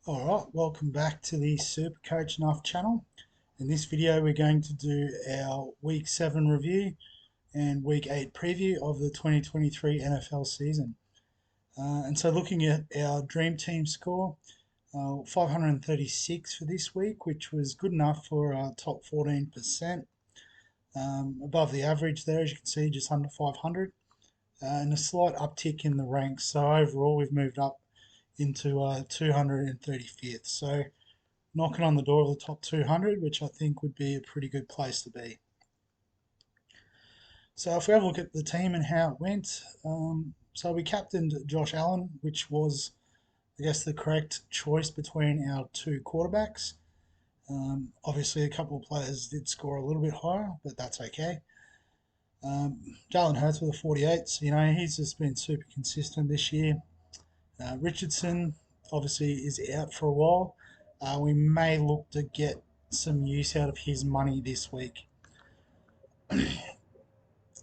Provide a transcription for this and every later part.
Alright, welcome back to the Super Coach Enough channel. In this video we're going to do our Week 7 review and Week 8 preview of the 2023 NFL season. And so looking at our Dream Team score, 536 for this week, which was good enough for our top 14%. Above the average there, as you can see, just under 500. And a slight uptick in the ranks. So overall we've moved up into 235th, so knocking on the door of the top 200, which I think would be a pretty good place to be. So if we have a look at the team and how it went, so we captained Josh Allen, which was, I guess, the correct choice between our two quarterbacks. Obviously a couple of players did score a little bit higher, but that's okay. Jalen Hurts with a 48, so he's just been super consistent this year. Richardson obviously is out for a while. We may look to get some use out of his money this week.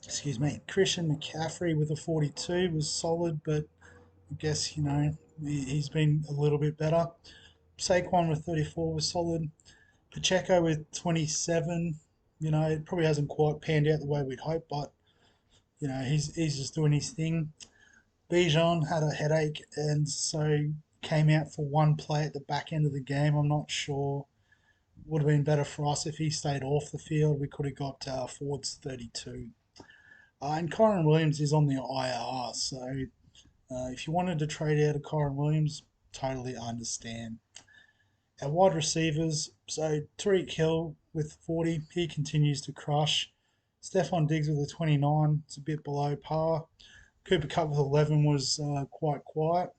Excuse me. Christian McCaffrey with a 42 was solid, but I guess, he's been a little bit better. Saquon with 34 was solid. Pacheco with 27, it probably hasn't quite panned out the way we'd hope, but, he's just doing his thing. Bijan had a headache and so came out for one play at the back end of the game. I'm not sure. Would have been better for us if he stayed off the field. We could have got Ford's 32. And Kyron Williams is on the IR, so if you wanted to trade out of Kyron Williams, totally understand. Our wide receivers, so Tariq Hill with 40, he continues to crush. Stephon Diggs with a 29, it's a bit below par. Cooper Kupp with 11 was quite quiet.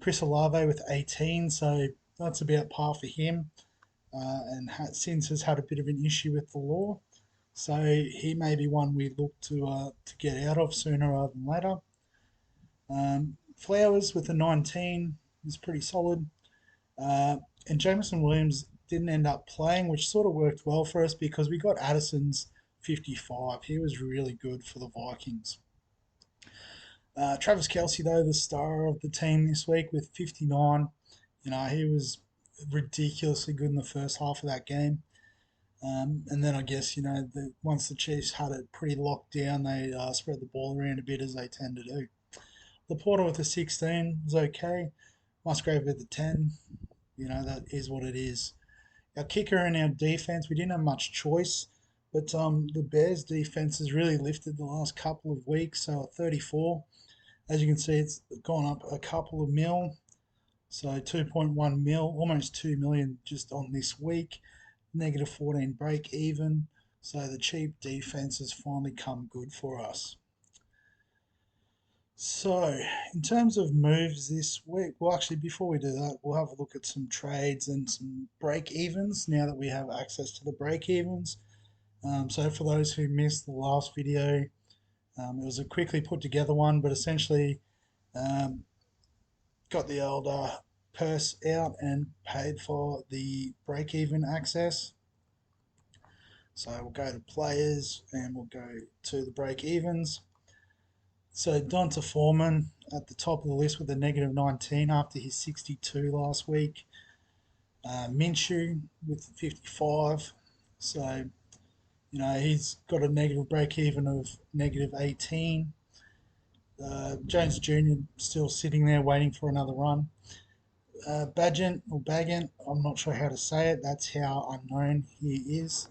Chris Olave with 18, so that's about par for him. And since has had a bit of an issue with the law, so he may be one we look to get out of sooner rather than later. Flowers with a 19 is pretty solid. And Jameson Williams didn't end up playing, which sort of worked well for us because we got Addison's 55. He was really good for the Vikings. Travis Kelce, though, the star of the team this week with 59. He was ridiculously good in the first half of that game. And then I guess, once the Chiefs had it pretty locked down, they spread the ball around a bit as they tend to do. Laporta with a 16 was okay. Musgrave with a 10. That is what it is. Our kicker and our defense, we didn't have much choice. But the Bears' defense has really lifted the last couple of weeks, so at 34. As you can see, it's gone up a couple of mil. So 2.1 mil, almost 2 million just on this week. Negative 14 break even. So the cheap defense has finally come good for us. So in terms of moves this week, well, actually, before we do that, we'll have a look at some trades and some break evens now that we have access to the break evens. So for those who missed the last video, it was a quickly put together one, but essentially got the old purse out and paid for the break-even access. So we'll go to players and we'll go to the break-evens. So Donta Foreman at the top of the list with a negative 19 after his 62 last week. Minshew with 55. So he's got a negative break-even of negative 18. Jones Jr. still sitting there waiting for another run. Bagent, I'm not sure how to say it. That's how unknown he is.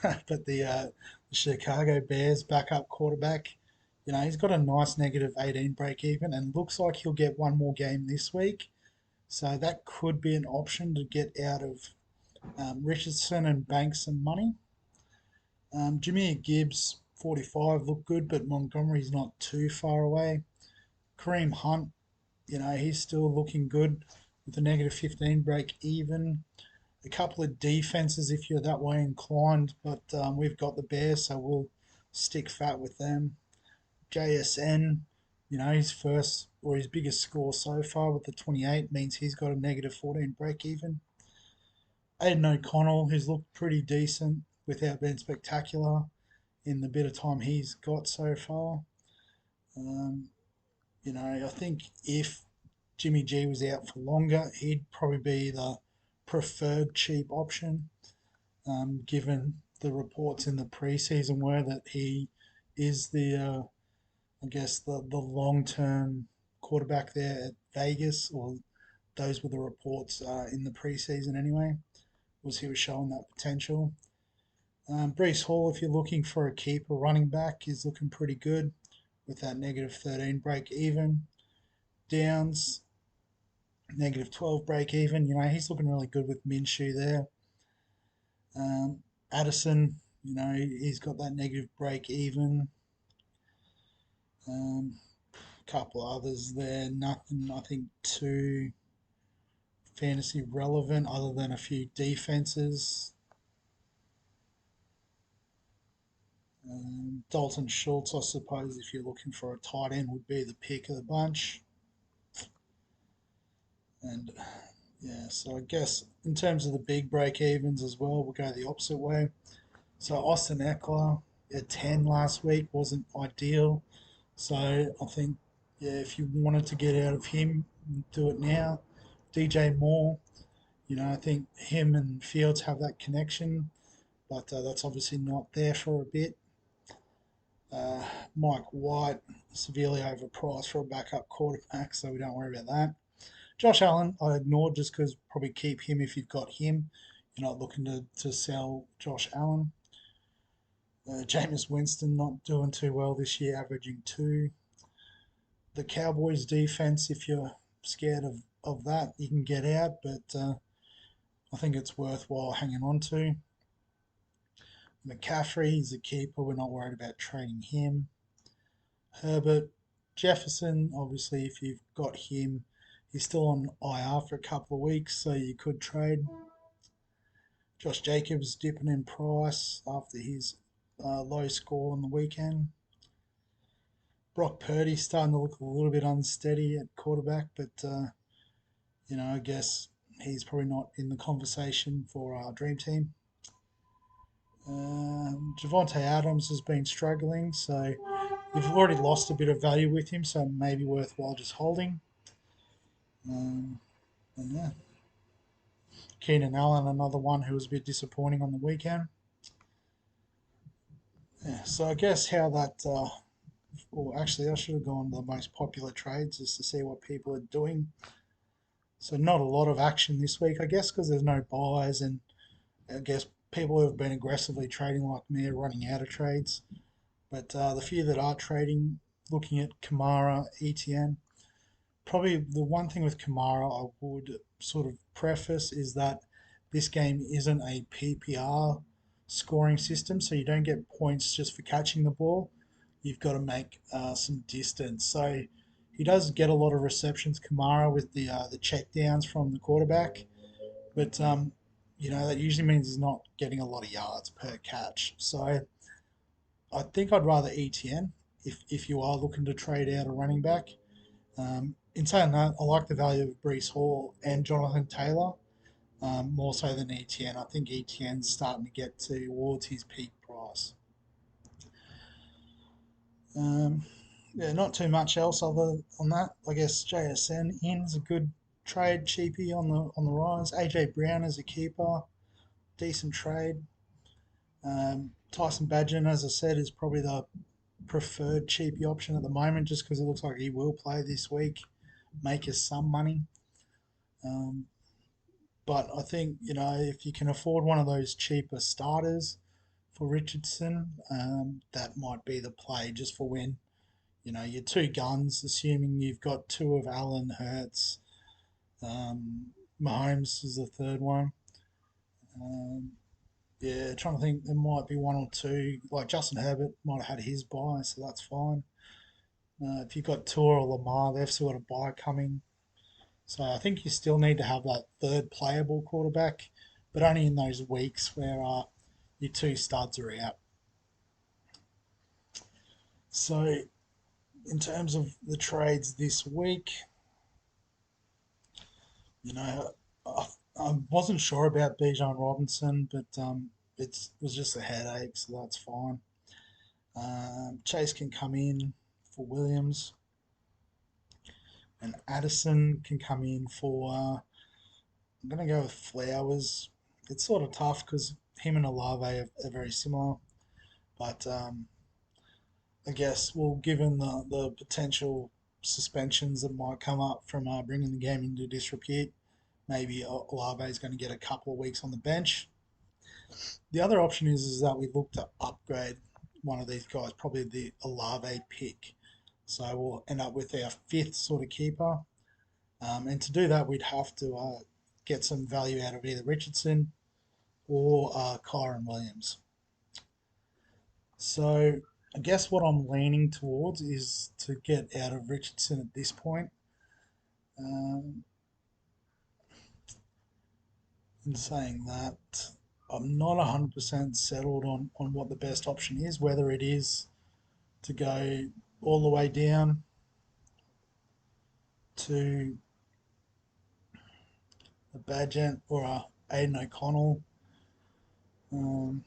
But the Chicago Bears backup quarterback, he's got a nice negative 18 break-even and looks like he'll get one more game this week. So that could be an option to get out of Richardson and bank some money. Jameer Gibbs, 45, looked good, but Montgomery's not too far away. Kareem Hunt, he's still looking good with a negative 15 break even. A couple of defenses if you're that way inclined, but we've got the Bears, so we'll stick fat with them. JSN, his first or his biggest score so far with the 28 means he's got a negative 14 break even. Aiden O'Connell, who's looked pretty decent without being spectacular. in the bit of time he's got so far. Um, I think if Jimmy G was out for longer, he'd probably be the preferred cheap option, given the reports in the preseason were that he is I guess, the long term quarterback there at Vegas, or those were the reports in the preseason anyway, was he was showing that potential. Brees Hall, if you're looking for a keeper running back, is looking pretty good with that negative 13 break even. Downs, negative 12 break even. He's looking really good with Minshew there. Addison, he's got that negative break even. Couple others there, nothing I think too fantasy relevant other than a few defenses. Dalton Schultz, I suppose, if you're looking for a tight end, would be the pick of the bunch. And yeah, so I guess in terms of the big break evens as well, we'll go the opposite way. So Austin Eckler at 10 last week wasn't ideal. So I think, yeah, if you wanted to get out of him, do it now. DJ Moore, I think him and Fields have that connection, but that's obviously not there for a bit. Uh, Mike White, severely overpriced for a backup quarterback, so we don't worry about that. Josh Allen, I ignored just because probably keep him if you've got him. You're not looking to sell Josh Allen. Jameis Winston not doing too well this year, averaging 2. The Cowboys defense, if you're scared of that, you can get out, but I think it's worthwhile hanging on to. McCaffrey, he's a keeper. We're not worried about trading him. Herbert, Jefferson, obviously, if you've got him, he's still on IR for a couple of weeks, so you could trade. Josh Jacobs dipping in price after his low score on the weekend. Brock Purdy starting to look a little bit unsteady at quarterback, but I guess he's probably not in the conversation for our dream team. Javante Adams has been struggling, so you've already lost a bit of value with him, so maybe worthwhile just holding. Um, and yeah, Keenan Allen, another one who was a bit disappointing on the weekend. Yeah, so I guess how that, well, actually, I should have gone to the most popular trades just to see what people are doing. So not a lot of action this week, I guess, because there's no buys, and I guess people who have been aggressively trading like me are running out of trades. But the few that are trading, looking at Kamara, ETN, probably the one thing with Kamara I would sort of preface is that this game isn't a PPR scoring system, so you don't get points just for catching the ball. You've got to make some distance. So he does get a lot of receptions, Kamara, with the check downs from the quarterback, but that usually means he's not getting a lot of yards per catch. So I think I'd rather ETN if you are looking to trade out a running back. In saying that, I like the value of Brees Hall and Jonathan Taylor more so than ETN. I think ETN's starting to get towards his peak price. Um, yeah, not too much else other on that. I guess JSN in's a good trade, cheapie on the rise. AJ Brown as a keeper, decent trade. Tyson Badger, as I said, is probably the preferred cheapie option at the moment, just because it looks like he will play this week, make us some money. Um, but I think if you can afford one of those cheaper starters for Richardson, that might be the play just for when your two guns, assuming you've got two of Allen, Hurts, um, Mahomes is the third one. Um, yeah, trying to think, there might be one or two. Like Justin Herbert might have had his buy, so that's fine. If you've got Tua or Lamar, they've still got a buy coming. So I think you still need to have that third playable quarterback, but only in those weeks where your two studs are out. So in terms of the trades this week, you know, I wasn't sure about Bijan Robinson, but it was just a headache, so that's fine. Chase can come in for Williams, and Addison can come in for. I'm going to go with Flowers. It's sort of tough because him and Olave are very similar, but I guess, well, given the potential suspensions that might come up from bringing the game into disrepute, maybe Olave is going to get a couple of weeks on the bench. The other option is that we look to upgrade one of these guys, probably the Olave pick. So we'll end up with our fifth sort of keeper. And to do that, we'd have to get some value out of either Richardson or Kyron Williams. So I guess what I'm leaning towards is to get out of Richardson at this point. Um, in saying that, I'm not 100% settled on what the best option is, whether it is to go all the way down to a Badgent or a Aiden O'Connell, um,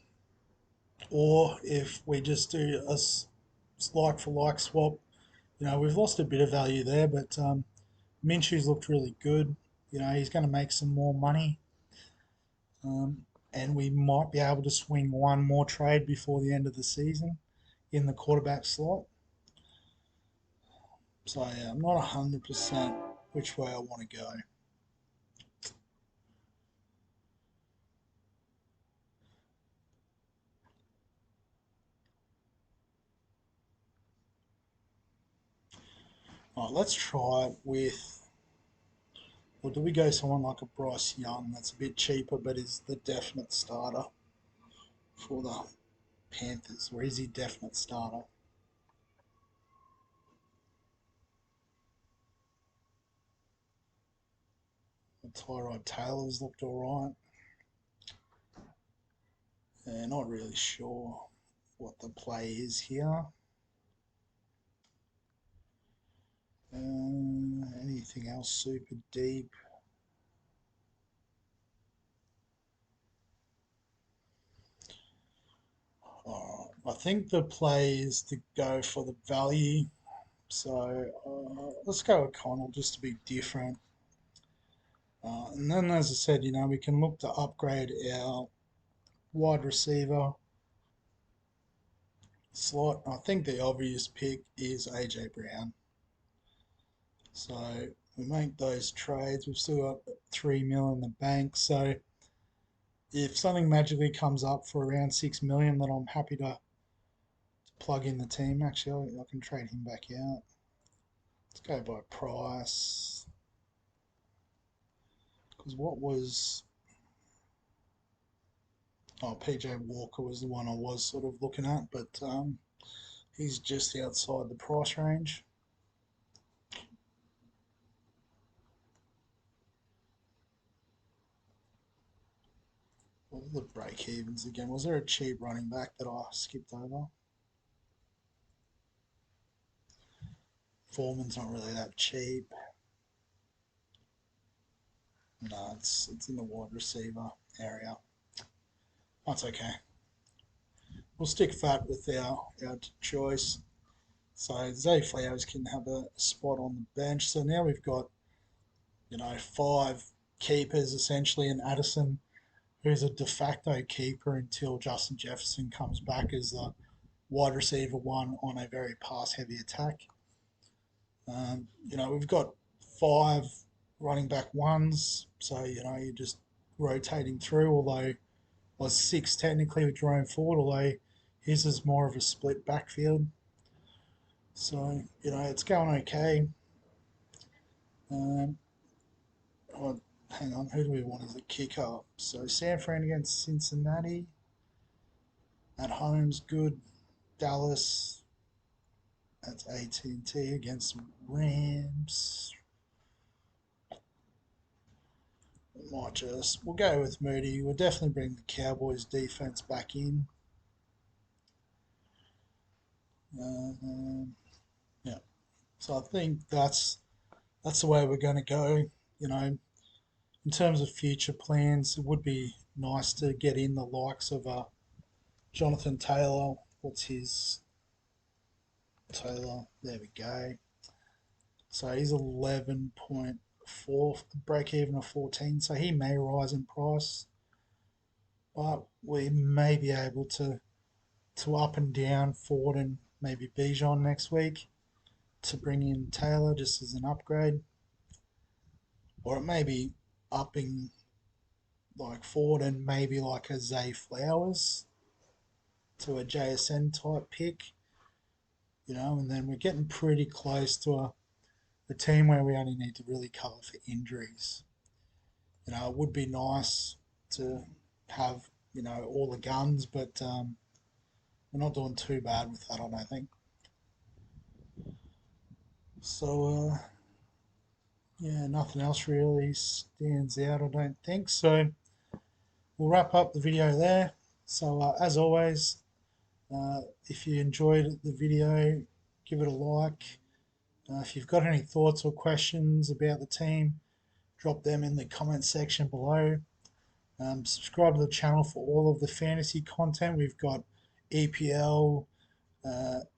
or if we just do a like for like swap. We've lost a bit of value there, but Minshew's looked really good. He's going to make some more money, and we might be able to swing one more trade before the end of the season in the quarterback slot. So yeah, I'm not 100% which way I want to go. All right, let's try it with, or do we go someone like a Bryce Young that's a bit cheaper but is the definite starter for the Panthers, or is he definite starter? Tyrod Taylor's looked alright. Yeah, not really sure what the play is here. Anything else super deep? I think the play is to go for the value. So let's go with Connell just to be different. And then, as I said, we can look to upgrade our wide receiver slot. I think the obvious pick is AJ Brown. So we make those trades. We've still got 3 mil in the bank. So if something magically comes up for around 6 million, then I'm happy to plug in the team. Actually, I can trade him back out. Let's go by price. Because what was. Oh, PJ Walker was the one I was sort of looking at, but he's just outside the price range. What were the break evens again? Was there a cheap running back that I skipped over? Foreman's not really that cheap. No, it's in the wide receiver area. That's okay. We'll stick fat with our choice. So Zay Flowers can have a spot on the bench. So now we've got, five keepers essentially, and Addison, who's a de facto keeper until Justin Jefferson comes back as the wide receiver one on a very pass heavy attack. We've got five running back ones, so you're just rotating through. Although was six technically with Jerome Ford, although his is more of a split backfield. So it's going okay. Um, oh, hang on, who do we want as a kicker? So San Fran against Cincinnati at home's good. Dallas, that's AT&T against Rams. We'll go with Moody. We'll definitely bring the Cowboys defense back in. Yeah, so I think that's the way we're going to go. In terms of future plans, it would be nice to get in the likes of Jonathan Taylor. What's his? Taylor. There we go. So he's 11.4, break even of 14. So he may rise in price, but we may be able to up and down Ford and maybe Bijan next week to bring in Taylor just as an upgrade, or it may be upping like Ford and maybe like a Zay Flowers to a JSN type pick, and then we're getting pretty close to a team where we only need to really cover for injuries. It would be nice to have, all the guns, but we're not doing too bad with that, I don't think. So, yeah, nothing else really stands out, I don't think. So, we'll wrap up the video there. So, as always, if you enjoyed the video, give it a like. If you've got any thoughts or questions about the team, drop them in the comment section below. Subscribe to the channel for all of the fantasy content. We've got EPL,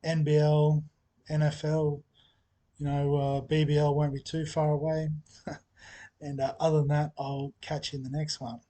NBL, NFL. BBL won't be too far away. And other than that, I'll catch you in the next one.